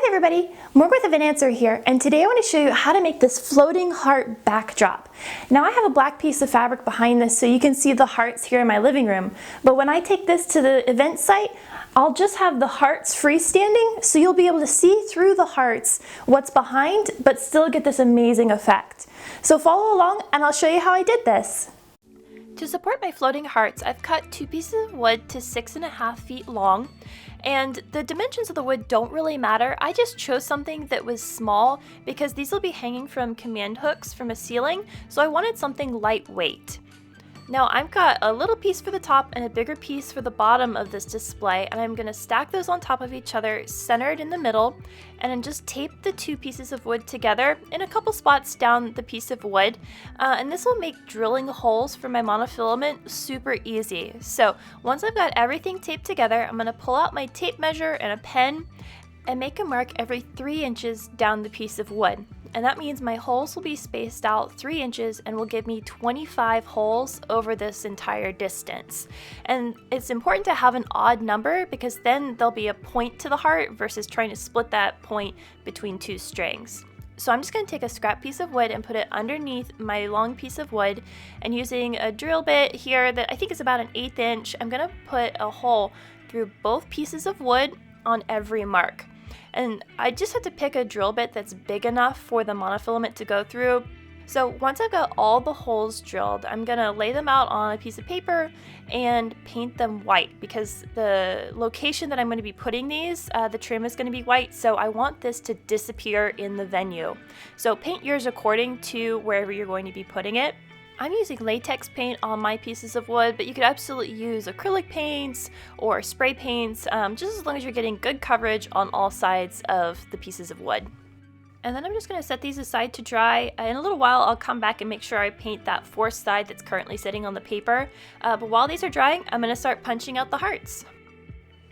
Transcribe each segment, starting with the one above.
Hi there everybody, Morgan with an answer here, and today I want to show you how to make this floating heart backdrop. Now I have a black piece of fabric behind this so you can see the hearts here in my living room, but when I take this to the event site, I'll just have the hearts freestanding so you'll be able to see through the hearts what's behind but still get this amazing effect. So follow along and I'll show you how I did this. To support my floating hearts, I've cut 2 pieces of wood to 6.5 feet long, and the dimensions of the wood don't really matter. I just chose something that was small because these will be hanging from command hooks from a ceiling, so I wanted something lightweight. Now I've got a little piece for the top and a bigger piece for the bottom of this display, and I'm going to stack those on top of each other, centered in the middle, and then just tape the 2 pieces of wood together in a couple spots down the piece of wood. And this will make drilling holes for my monofilament super easy. So once I've got everything taped together, I'm going to pull out my tape measure and a pen and make a mark every 3 inches down the piece of wood. And that means my holes will be spaced out 3 inches and will give me 25 holes over this entire distance. And it's important to have an odd number because then there'll be a point to the heart versus trying to split that point between 2 strings. So I'm just going to take a scrap piece of wood and put it underneath my long piece of wood, and using a drill bit here that I think is about an 1/8 inch, I'm going to put a hole through both pieces of wood on every mark. And I just had to pick a drill bit that's big enough for the monofilament to go through. So once I've got all the holes drilled, I'm gonna lay them out on a piece of paper and paint them white because the location that I'm going to be putting these, the trim is going to be white, so I want this to disappear in the venue. So paint yours according to wherever you're going to be putting it. I'm using latex paint on my pieces of wood, but you could absolutely use acrylic paints or spray paints, just as long as you're getting good coverage on all sides of the pieces of wood. And then I'm just going to set these aside to dry. In a little while I'll come back and make sure I paint that fourth side that's currently sitting on the paper. But while these are drying, I'm going to start punching out the hearts.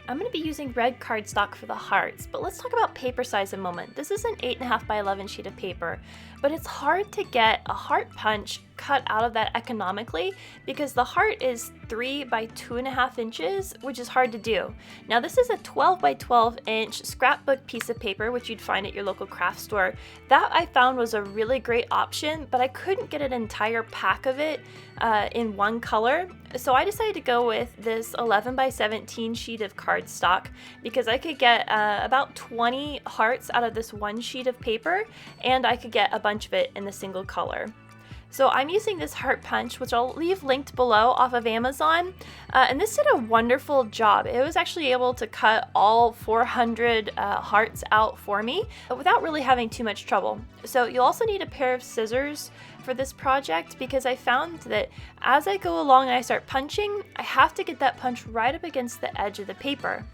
I'm going to be using red cardstock for the hearts, but let's talk about paper size a moment. This is an 8.5 by 11 sheet of paper, but it's hard to get a heart punch cut out of that economically because the heart is 3 by 2.5 inches, which is hard to do. Now this is a 12 by 12 inch scrapbook piece of paper, which you'd find at your local craft store. That I found was a really great option, but I couldn't get an entire pack of it in one color. So I decided to go with this 11 by 17 sheet of cardstock because I could get about 20 hearts out of this one sheet of paper, and I could get a bunch of it in the single color. So I'm using this heart punch, which I'll leave linked below, off of Amazon, and this did a wonderful job. It was actually able to cut all 400 hearts out for me without really having too much trouble. So you'll also need a pair of scissors for this project because I found that as I go along and I start punching, I have to get that punch right up against the edge of the paper.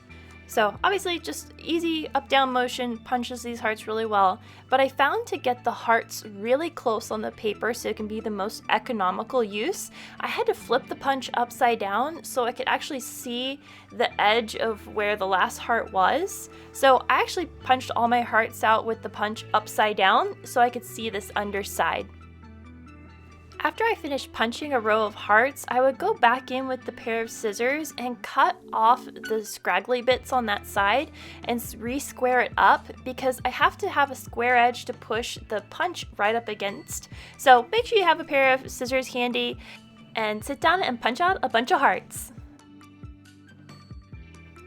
So obviously just easy up-down motion punches these hearts really well, but I found to get the hearts really close on the paper so it can be the most economical use, I had to flip the punch upside down so I could actually see the edge of where the last heart was. So I actually punched all my hearts out with the punch upside down so I could see this underside. After I finished punching a row of hearts, I would go back in with the pair of scissors and cut off the scraggly bits on that side and re-square it up because I have to have a square edge to push the punch right up against. So make sure you have a pair of scissors handy and sit down and punch out a bunch of hearts.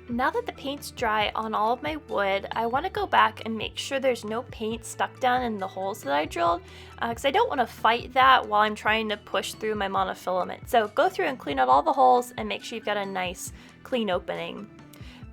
Now that the paint's dry on all of my wood, I want to go back and make sure there's no paint stuck down in the holes that I drilled because I don't want to fight that while I'm trying to push through my monofilament. So go through and clean out all the holes and make sure you've got a nice clean opening.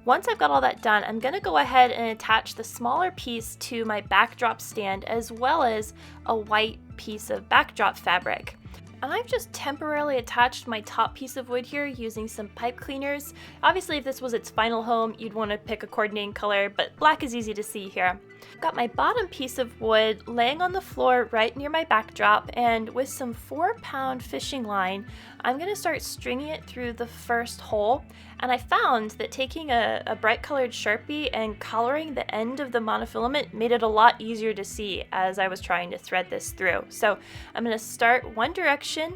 Once I've got all that done, I'm going to go ahead and attach the smaller piece to my backdrop stand as well as a white piece of backdrop fabric. And I've just temporarily attached my top piece of wood here using some pipe cleaners. Obviously, if this was its final home, you'd want to pick a coordinating color, but black is easy to see here. I've got my bottom piece of wood laying on the floor right near my backdrop, and with some 4-pound fishing line, I'm going to start stringing it through the first hole. And I found that taking a bright colored Sharpie and coloring the end of the monofilament made it a lot easier to see as I was trying to thread this through. So I'm going to start one direction,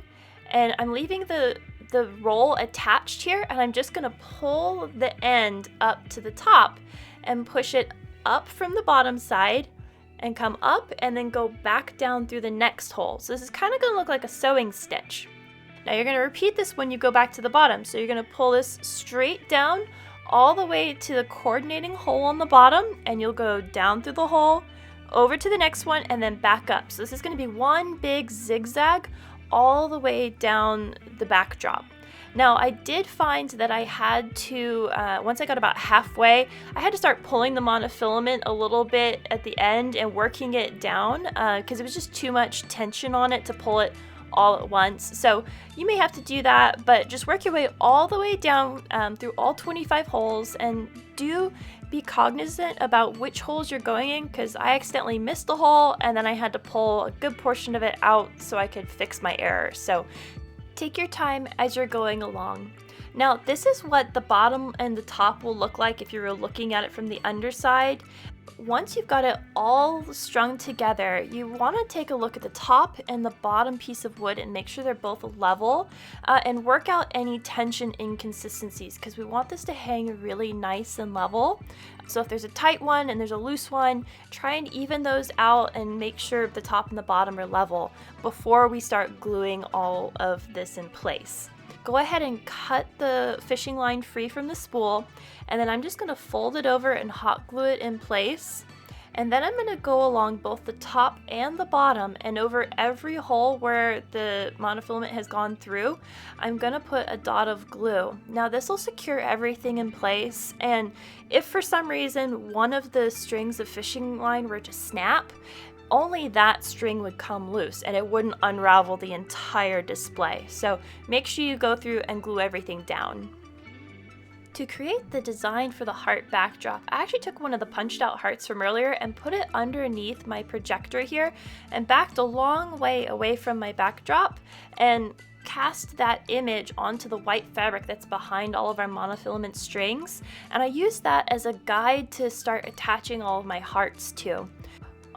and I'm leaving the roll attached here, and I'm just going to pull the end up to the top and push it up from the bottom side and come up and then go back down through the next hole. So this is kind of going to look like a sewing stitch. Now you're going to repeat this when you go back to the bottom. So you're going to pull this straight down all the way to the coordinating hole on the bottom, and you'll go down through the hole, over to the next one, and then back up. So this is going to be one big zigzag all the way down the backdrop. Now I did find that I had to, once I got about halfway, I had to start pulling the monofilament a little bit at the end and working it down because it was just too much tension on it to pull it all at once. So you may have to do that, but just work your way all the way down through all 25 holes, and do be cognizant about which holes you're going in, because I accidentally missed a hole and then I had to pull a good portion of it out so I could fix my error. So take your time as you're going along. Now this is what the bottom and the top will look like if you were looking at it from the underside. Once you've got it all strung together, you want to take a look at the top and the bottom piece of wood and make sure they're both level, and work out any tension inconsistencies, because we want this to hang really nice and level. So if there's a tight one and there's a loose one, try and even those out and make sure the top and the bottom are level before we start gluing all of this in place. Go ahead and cut the fishing line free from the spool, and then I'm just going to fold it over and hot glue it in place. And then I'm going to go along both the top and the bottom, and over every hole where the monofilament has gone through, I'm going to put a dot of glue. Now this will secure everything in place, and if for some reason one of the strings of fishing line were to snap, only that string would come loose and it wouldn't unravel the entire display. So make sure you go through and glue everything down. To create the design for the heart backdrop, I actually took one of the punched out hearts from earlier and put it underneath my projector here and backed a long way away from my backdrop and cast that image onto the white fabric that's behind all of our monofilament strings. And I used that as a guide to start attaching all of my hearts to.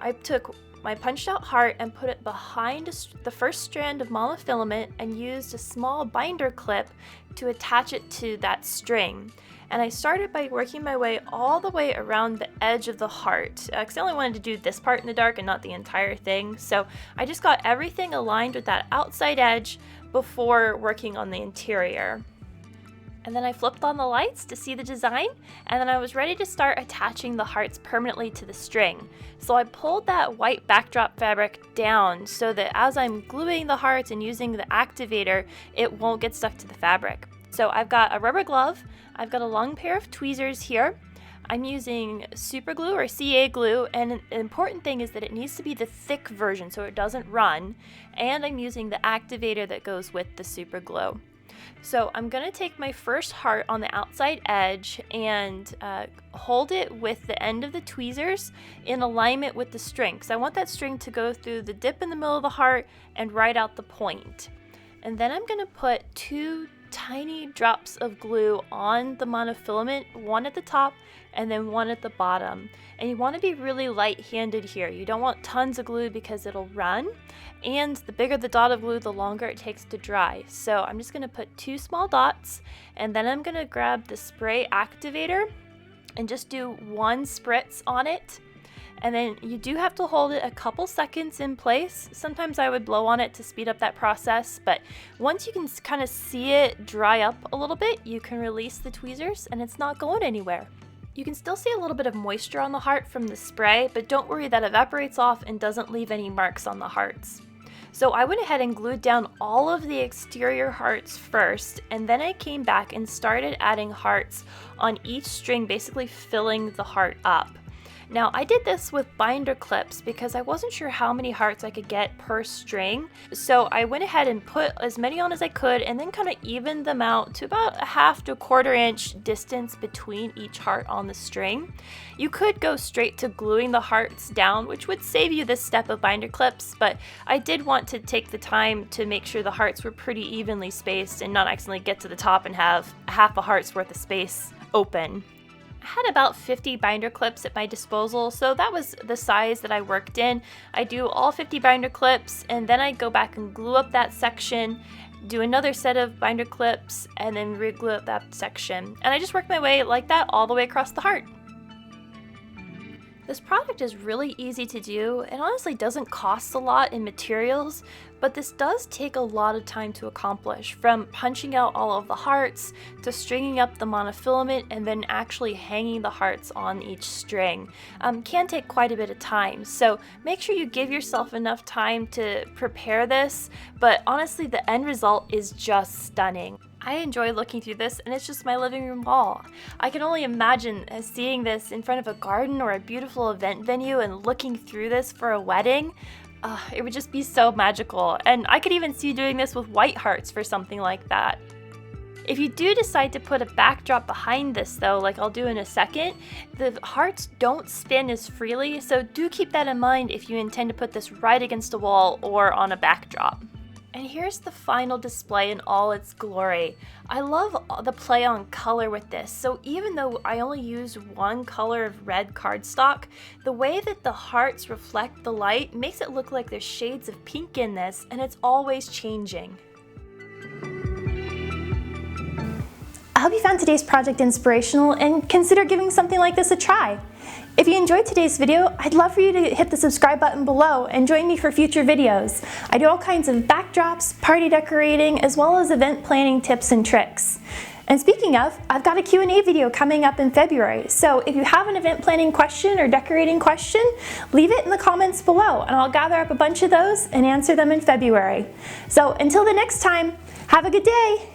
I took my punched out heart and put it behind the first strand of monofilament and used a small binder clip to attach it to that string. And I started by working my way all the way around the edge of the heart, because I only wanted to do this part in the dark and not the entire thing. So I just got everything aligned with that outside edge before working on the interior. And then I flipped on the lights to see the design, and then I was ready to start attaching the hearts permanently to the string. So I pulled that white backdrop fabric down so that as I'm gluing the hearts and using the activator, it won't get stuck to the fabric. So I've got a rubber glove, I've got a long pair of tweezers here, I'm using super glue or CA glue, and an important thing is that it needs to be the thick version so it doesn't run, and I'm using the activator that goes with the super glue. So I'm going to take my first heart on the outside edge and hold it with the end of the tweezers in alignment with the string, because I want that string to go through the dip in the middle of the heart and right out the point. And then I'm going to put 2 tiny drops of glue on the monofilament, one at the top and then one at the bottom. And you want to be really light-handed here. You don't want tons of glue because it'll run, and the bigger the dot of glue, the longer it takes to dry. So I'm just going to put 2 small dots, and then I'm going to grab the spray activator and just do 1 spritz on it. And then you do have to hold it a couple seconds in place. Sometimes I would blow on it to speed up that process, but once you can kind of see it dry up a little bit, you can release the tweezers and it's not going anywhere. You can still see a little bit of moisture on the heart from the spray, but don't worry, that evaporates off and doesn't leave any marks on the hearts. So I went ahead and glued down all of the exterior hearts first, and then I came back and started adding hearts on each string, basically filling the heart up. Now I did this with binder clips because I wasn't sure how many hearts I could get per string. So I went ahead and put as many on as I could and then kind of evened them out to about a 1/2 to 1/4 inch distance between each heart on the string. You could go straight to gluing the hearts down, which would save you this step of binder clips, but I did want to take the time to make sure the hearts were pretty evenly spaced and not accidentally get to the top and have 1/2 a heart's worth of space open. I had about 50 binder clips at my disposal, so that was the size that I worked in. I do all 50 binder clips, and then I go back and glue up that section, do another set of binder clips, and then re-glue up that section. And I just work my way like that all the way across the heart. This project is really easy to do and honestly doesn't cost a lot in materials, but this does take a lot of time to accomplish, from punching out all of the hearts to stringing up the monofilament and then actually hanging the hearts on each string. Can take quite a bit of time, so make sure you give yourself enough time to prepare this, but honestly the end result is just stunning. I enjoy looking through this, and it's just my living room wall. I can only imagine seeing this in front of a garden or a beautiful event venue and looking through this for a wedding. It would just be so magical, and I could even see doing this with white hearts for something like that. If you do decide to put a backdrop behind this though, like I'll do in a second, the hearts don't spin as freely, so do keep that in mind if you intend to put this right against a wall or on a backdrop. And here's the final display in all its glory. I love the play on color with this, so even though I only use one color of red cardstock, the way that the hearts reflect the light makes it look like there's shades of pink in this, and it's always changing. I hope you found today's project inspirational and consider giving something like this a try. If you enjoyed today's video, I'd love for you to hit the subscribe button below and join me for future videos. I do all kinds of backdrops, party decorating, as well as event planning tips and tricks. And speaking of, I've got a Q&A video coming up in February, so if you have an event planning question or decorating question, leave it in the comments below and I'll gather up a bunch of those and answer them in February. So until the next time, have a good day!